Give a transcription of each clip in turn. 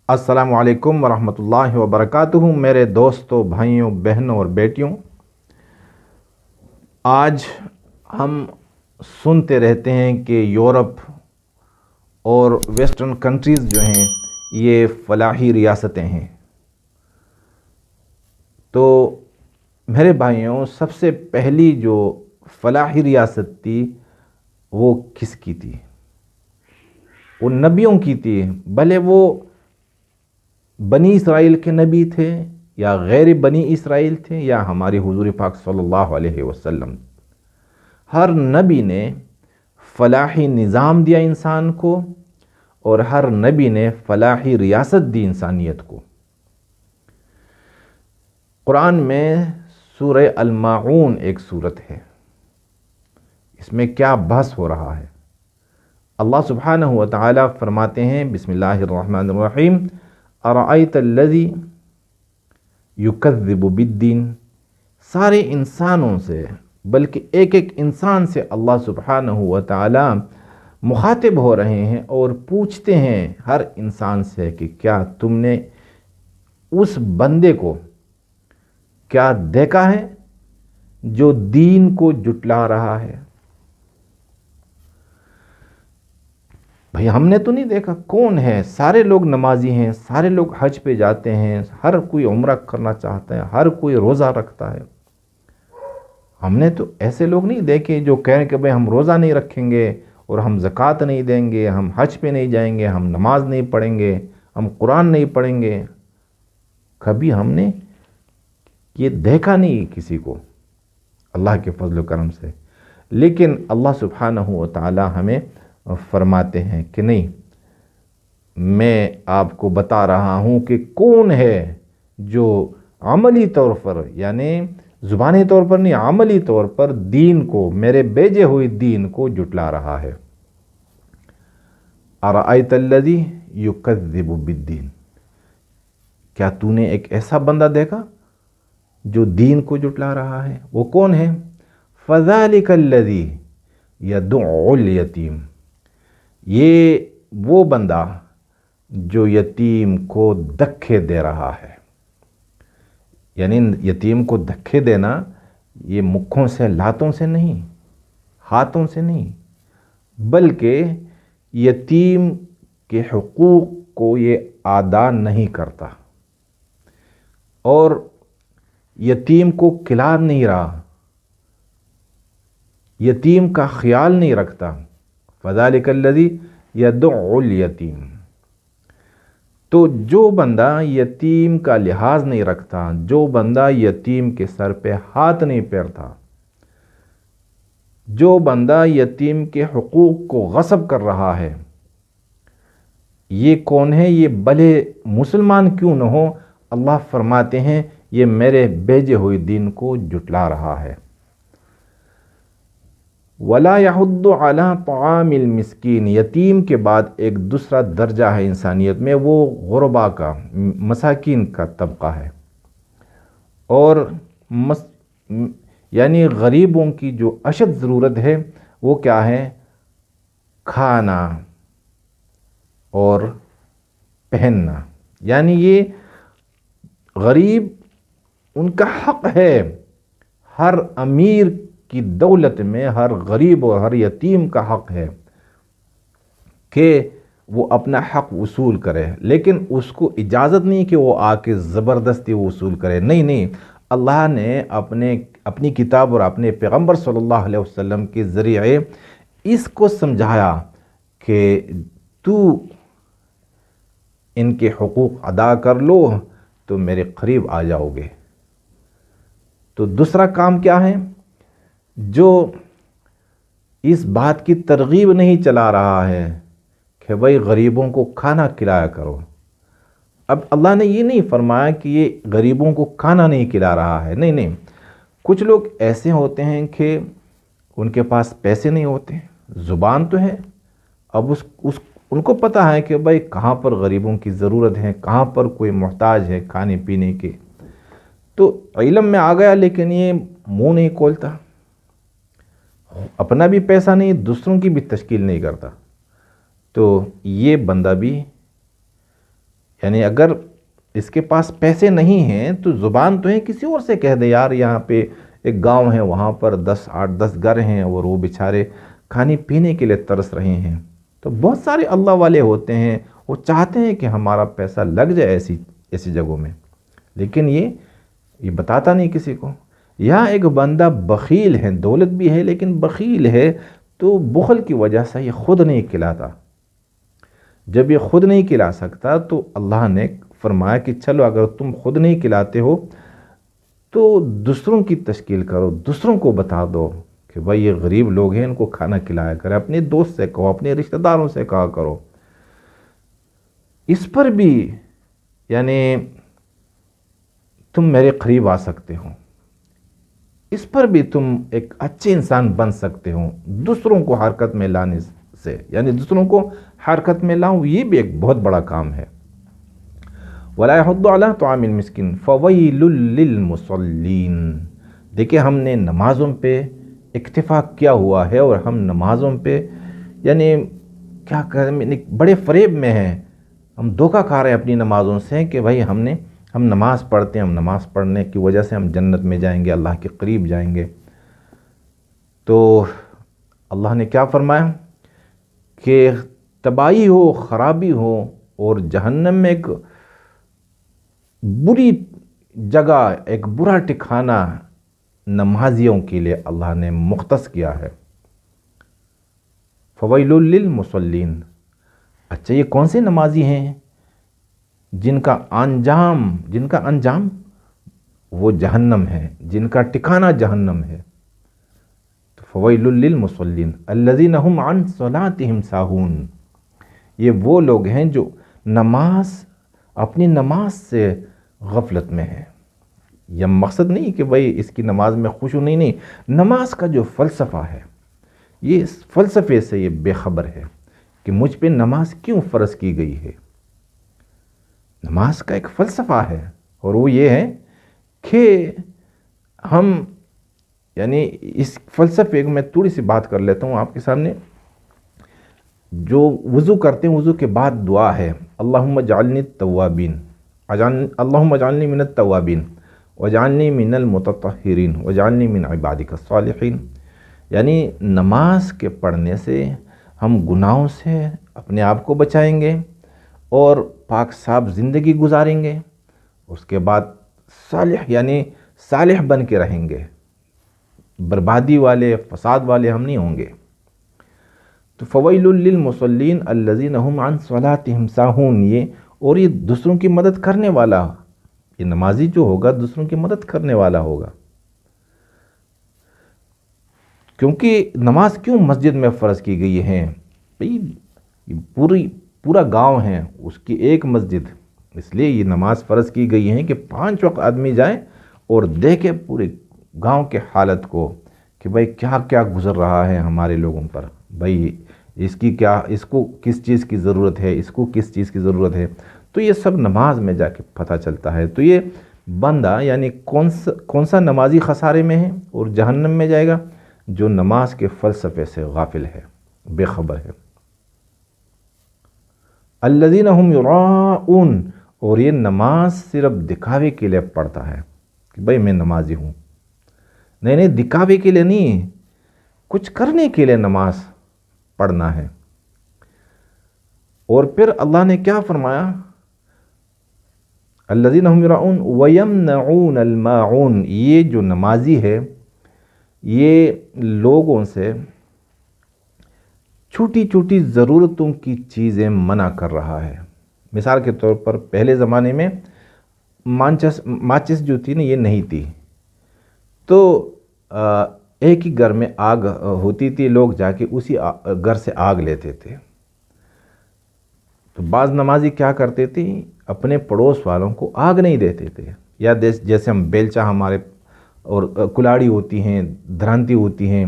السلام علیکم ورحمۃ اللہ وبرکاتہ میرے دوستوں، بھائیوں، بہنوں اور بیٹیوں، آج ہم سنتے رہتے ہیں کہ یورپ اور ویسٹرن کنٹریز جو ہیں یہ فلاحی ریاستیں ہیں۔ تو میرے بھائیوں، سب سے پہلی جو فلاحی ریاست تھی وہ کس کی تھی؟ وہ نبیوں کی تھی، بھلے وہ بنی اسرائیل کے نبی تھے یا غیر بنی اسرائیل تھے یا ہمارے حضور پاک صلی اللہ علیہ وسلم۔ ہر نبی نے فلاحی نظام دیا انسان کو، اور ہر نبی نے فلاحی ریاست دی انسانیت کو۔ قرآن میں سورہ الماعون ایک سورت ہے، اس میں کیا بحث ہو رہا ہے؟ اللہ سبحانہ و تعالی فرماتے ہیں، بسم اللہ الرحمن الرحیم، ارأیت الذی یکذب بالدین۔ سارے انسانوں سے، بلکہ ایک ایک انسان سے اللہ سبحانہ و تعالی مخاطب ہو رہے ہیں اور پوچھتے ہیں ہر انسان سے کہ کیا تم نے اس بندے کو کیا دیکھا ہے جو دین کو جٹلا رہا ہے؟ بھئی ہم نے تو نہیں دیکھا، کون ہے؟ سارے لوگ نمازی ہیں، سارے لوگ حج پہ جاتے ہیں، ہر کوئی عمرہ کرنا چاہتا ہے، ہر کوئی روزہ رکھتا ہے۔ ہم نے تو ایسے لوگ نہیں دیکھے جو کہیں کہ بھئی ہم روزہ نہیں رکھیں گے اور ہم زکوٰۃ نہیں دیں گے، ہم حج پہ نہیں جائیں گے، ہم نماز نہیں پڑھیں گے، ہم قرآن نہیں پڑھیں گے۔ کبھی ہم نے یہ دیکھا نہیں کسی کو، اللہ کے فضل و کرم سے۔ لیکن اللہ سبحانہ و تعالی ہمیں فرماتے ہیں کہ نہیں، میں آپ کو بتا رہا ہوں کہ کون ہے جو عملی طور پر، یعنی زبانی طور پر نہیں، عملی طور پر دین کو، میرے بھیجے ہوئے دین کو جٹلا رہا ہے۔ ارأیت الذی یکذب بالدین، کیا تو نے ایک ایسا بندہ دیکھا جو دین کو جٹلا رہا ہے؟ وہ کون ہے؟ فذلک الذی یدع الیتیم، یہ وہ بندہ جو یتیم کو دھکے دے رہا ہے۔ یعنی یتیم کو دھکے دینا یہ مکھوں سے، لاتوں سے نہیں، ہاتھوں سے نہیں، بلکہ یتیم کے حقوق کو یہ ادا نہیں کرتا اور یتیم کو کھلا نہیں رہا، یتیم کا خیال نہیں رکھتا۔ فذلک الذی یدع الیتیم، تو جو بندہ یتیم کا لحاظ نہیں رکھتا، جو بندہ یتیم کے سر پہ ہاتھ نہیں پھیرتا، جو بندہ یتیم کے حقوق کو غصب کر رہا ہے، یہ کون ہے؟ یہ بھلے مسلمان کیوں نہ ہو، اللہ فرماتے ہیں یہ میرے بھیجے ہوئے دین کو جٹلا رہا ہے۔ وَلَا يَحُضُّ عَلَىٰ طَعَامِ الْمِسْكِينِ، یتیم کے بعد ایک دوسرا درجہ ہے انسانیت میں، وہ غربا کا، مساکین کا طبقہ ہے۔ اور یعنی غریبوں کی جو اشد ضرورت ہے وہ کیا ہے؟ کھانا اور پہننا۔ یعنی یہ غریب، ان کا حق ہے، ہر امیر کی دولت میں ہر غریب اور ہر یتیم کا حق ہے کہ وہ اپنا حق وصول کرے، لیکن اس کو اجازت نہیں کہ وہ آ کے زبردستی وصول کرے۔ نہیں، اللہ نے اپنی کتاب اور اپنے پیغمبر صلی اللہ علیہ وسلم کے ذریعے اس کو سمجھایا کہ تو ان کے حقوق ادا کر لو تو میرے قریب آ جاؤ گے۔ تو دوسرا کام کیا ہے؟ جو اس بات کی ترغیب نہیں چلا رہا ہے کہ بھئی غریبوں کو کھانا کھلایا کرو۔ اب اللہ نے یہ نہیں فرمایا کہ یہ غریبوں کو کھانا نہیں کھلا رہا ہے، نہیں، کچھ لوگ ایسے ہوتے ہیں کہ ان کے پاس پیسے نہیں ہوتے، زبان تو ہے، اب ان کو پتہ ہے کہ بھئی کہاں پر غریبوں کی ضرورت ہے، کہاں پر کوئی محتاج ہے کھانے پینے کے، تو علم میں آ گیا، لیکن یہ منہ نہیں کھولتا، اپنا بھی پیسہ نہیں، دوسروں کی بھی تشکیل نہیں کرتا۔ تو یہ بندہ بھی، یعنی اگر اس کے پاس پیسے نہیں ہیں تو زبان تو ہے کسی اور سے کہہ دے یار یہاں پہ ایک گاؤں ہے وہاں پر 8-10 گھر ہیں اور وہ بیچارے کھانے پینے کے لیے ترس رہے ہیں. تو بہت سارے اللہ والے ہوتے ہیں وہ چاہتے ہیں کہ ہمارا پیسہ لگ جائے ایسی جگہوں میں، لیکن یہ بتاتا نہیں کسی کو. یہاں ایک بندہ بخیل ہے، دولت بھی ہے لیکن بخیل ہے، تو بخل کی وجہ سے یہ خود نہیں کھلاتا. جب یہ خود نہیں کھلا سکتا تو اللہ نے فرمایا کہ چلو اگر تم خود نہیں کھلاتے ہو تو دوسروں کی تشکیل کرو، دوسروں کو بتا دو کہ بھائی یہ غریب لوگ ہیں، ان کو کھانا کھلایا کرے. اپنے دوست سے کہو، اپنے رشتہ داروں سے کہا کرو. اس پر بھی یعنی تم میرے قریب آ سکتے ہو، اس پر بھی تم ایک اچھے انسان بن سکتے ہو دوسروں کو حرکت میں لانے سے. یعنی دوسروں کو حرکت میں لاؤں، یہ بھی ایک بہت بڑا کام ہے. وَلَا يَحُضُّ عَلَىٰ طَعَامِ الْمِسْكِينِ فَوَيْلٌ لِّلْمُصَلِّينَ. دیکھیں ہم نے نمازوں پہ اکتفا کیا ہوا ہے اور ہم نمازوں پہ یعنی کیا کہیں بڑے فریب میں ہیں، ہم دھوکہ کھا رہے ہیں اپنی نمازوں سے کہ بھائی ہم نماز پڑھتے ہیں، ہم نماز پڑھنے کی وجہ سے ہم جنت میں جائیں گے، اللہ کے قریب جائیں گے. تو اللہ نے کیا فرمایا کہ تباہی ہو، خرابی ہو اور جہنم میں ایک بری جگہ، ایک برا ٹھکانہ نمازیوں کے لیے اللہ نے مختص کیا ہے. فَوَيْلٌ لِّلْمُصَلِّينَ. اچھا یہ کون سے نمازی ہیں جن کا انجام وہ جہنم ہے، جن کا ٹھکانہ جہنم ہے. تو فَوَيْلٌ لِّلْمُصَلِّينَ الَّذِينَ هُمْ عَنْ صَلَاتِهِمْ سَاهُونَ. یہ وہ لوگ ہیں جو اپنی نماز سے غفلت میں ہیں. یہ مقصد نہیں کہ بھئی اس کی نماز میں خشوع نہیں، نماز کا جو فلسفہ ہے یہ اس فلسفے سے یہ بے خبر ہے کہ مجھ پہ نماز کیوں فرض کی گئی ہے. نماز کا ایک فلسفہ ہے اور وہ یہ ہے کہ ہم یعنی اس فلسفے میں تھوڑی سی بات کر لیتا ہوں آپ کے سامنے. جو وضو کرتے ہیں وضو کے بعد دعا ہے اللہم اجعلنی التوابین، اللہم اجعلنی من التوابین وجعلنی من المتطہرین وجعلنی من عبادک الصالحین. یعنی نماز کے پڑھنے سے ہم گناہوں سے اپنے آپ کو بچائیں گے اور پاک صاف زندگی گزاریں گے. اس کے بعد صالح یعنی صالح بن کے رہیں گے، بربادی والے فساد والے ہم نہیں ہوں گے. تو فویل للمصلین الذین هم عن صلاتهم ساہون. یہ دوسروں کی مدد کرنے والا، یہ نمازی جو ہوگا دوسروں کی مدد کرنے والا ہوگا. کیونکہ نماز کیوں مسجد میں فرض کی گئی ہے؟ پورا گاؤں ہے اس کی ایک مسجد، اس لیے یہ نماز فرض کی گئی ہے کہ 5 وقت آدمی جائے اور دیکھے پورے گاؤں کے حالت کو کہ بھئی کیا کیا گزر رہا ہے ہمارے لوگوں پر. بھئی اس کو کس چیز کی ضرورت ہے، اس کو کس چیز کی ضرورت ہے. تو یہ سب نماز میں جا کے پتہ چلتا ہے. تو یہ بندہ یعنی کون سا نمازی خسارے میں ہے اور جہنم میں جائے گا؟ جو نماز کے فلسفے سے غافل ہے، بے خبر ہے. الذین هم یراؤون. اور یہ نماز صرف دکھاوے کے لیے پڑھتا ہے کہ بھئی میں نمازی ہوں. نہیں دکھاوے کے لیے نہیں، کچھ کرنے کے لیے نماز پڑھنا ہے. اور پھر اللہ نے کیا فرمایا؟ الذین هم یراؤون ویمنعون الماعون. یہ جو نمازی ہے یہ لوگوں سے چھوٹی چھوٹی ضرورتوں کی چیزیں منع کر رہا ہے. مثال کے طور پر پہلے زمانے میں ماچس جو تھی نا یہ نہیں تھی، تو ایک ہی گھر میں آگ ہوتی تھی، لوگ جا کے اسی گھر سے آگ لیتے تھے. تو بعض نمازی کیا کرتے تھے، اپنے پڑوس والوں کو آگ نہیں دیتے تھے. یا جیسے ہم بیلچا ہمارے اور کلاڑی ہوتی ہیں، دھرانتی ہوتی ہیں،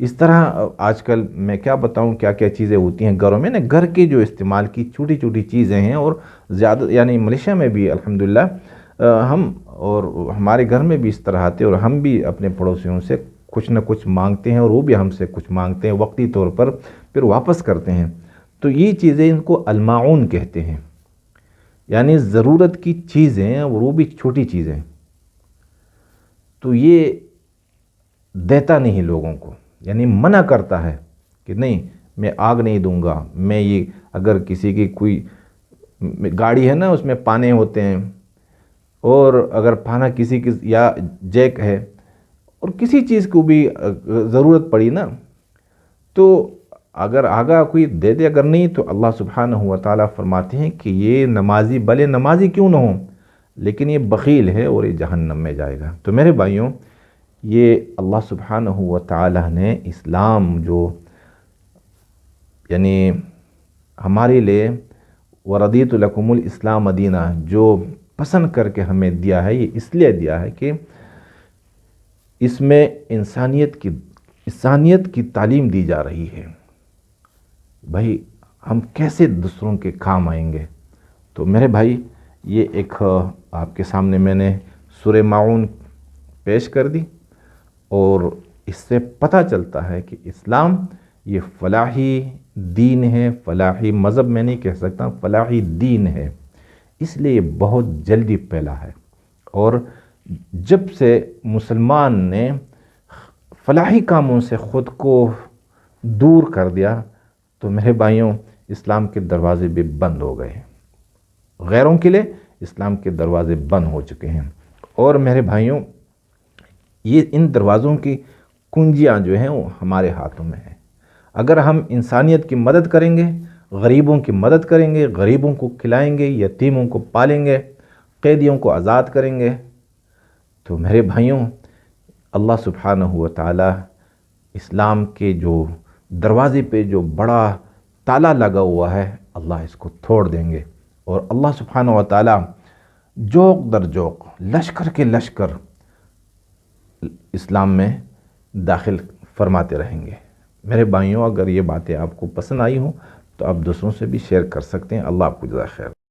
اس طرح آج کل میں کیا بتاؤں کیا کیا چیزیں ہوتی ہیں گھروں میں نا. گھر کے جو استعمال کی چھوٹی چھوٹی چیزیں ہیں، اور زیادہ یعنی ملیشیا میں بھی الحمدللہ ہم اور ہمارے گھر میں بھی اس طرح آتے، اور ہم بھی اپنے پڑوسیوں سے کچھ نہ کچھ مانگتے ہیں اور وہ بھی ہم سے کچھ مانگتے ہیں وقتی طور پر، پھر واپس کرتے ہیں. تو یہ چیزیں ان کو الماعون کہتے ہیں. یعنی ضرورت کی چیزیں اور وہ بھی چھوٹی چیزیں، تو یہ دیتا نہیں لوگوں کو، یعنی منع کرتا ہے کہ نہیں میں آگ نہیں دوں گا، میں یہ اگر کسی کی کوئی گاڑی ہے نا اس میں پانے ہوتے ہیں، اور اگر پانا کسی کی یا جیک ہے اور کسی چیز کو بھی ضرورت پڑی نا تو اگر آگا کوئی دے دے، اگر نہیں تو اللہ سبحانہ و تعالیٰ فرماتے ہیں کہ یہ نمازی بھلے نمازی کیوں نہ ہو لیکن یہ بخیل ہے اور یہ جہنم میں جائے گا۔ تو میرے بھائیوں، یہ اللہ سبحانہ و تعالیٰ نے اسلام جو یعنی ہمارے لیے وردیت لکم الاسلام دینہ جو پسند کر کے ہمیں دیا ہے، یہ اس لیے دیا ہے کہ اس میں انسانیت کی تعلیم دی جا رہی ہے۔ بھائی ہم کیسے دوسروں کے کام آئیں گے؟ تو میرے بھائی یہ ایک آپ کے سامنے میں نے سورہ ماعون پیش کر دی، اور اس سے پتہ چلتا ہے کہ اسلام یہ فلاحی دین ہے، فلاحی مذہب میں نہیں کہہ سکتا، فلاحی دین ہے، اس لیے یہ بہت جلدی پھیلا ہے۔ اور جب سے مسلمان نے فلاحی کاموں سے خود کو دور کر دیا تو میرے بھائیوں اسلام کے دروازے بھی بند ہو گئے، غیروں کے لیے اسلام کے دروازے بند ہو چکے ہیں۔ اور میرے بھائیوں یہ ان دروازوں کی کنجیاں جو ہیں وہ ہمارے ہاتھوں میں ہیں۔ اگر ہم انسانیت کی مدد کریں گے، غریبوں کی مدد کریں گے، غریبوں کو کھلائیں گے، یتیموں کو پالیں گے، قیدیوں کو آزاد کریں گے، تو میرے بھائیوں اللہ سبحانہ و تعالی اسلام کے جو دروازے پہ جو بڑا تالا لگا ہوا ہے اللہ اس کو توڑ دیں گے، اور اللہ سبحانہ و تعالی جوق در جوق، لشکر کے لشکر اسلام میں داخل فرماتے رہیں گے۔ میرے بھائیوں اگر یہ باتیں آپ کو پسند آئی ہوں تو آپ دوسروں سے بھی شیئر کر سکتے ہیں۔ اللہ آپ کو جزائے خیر۔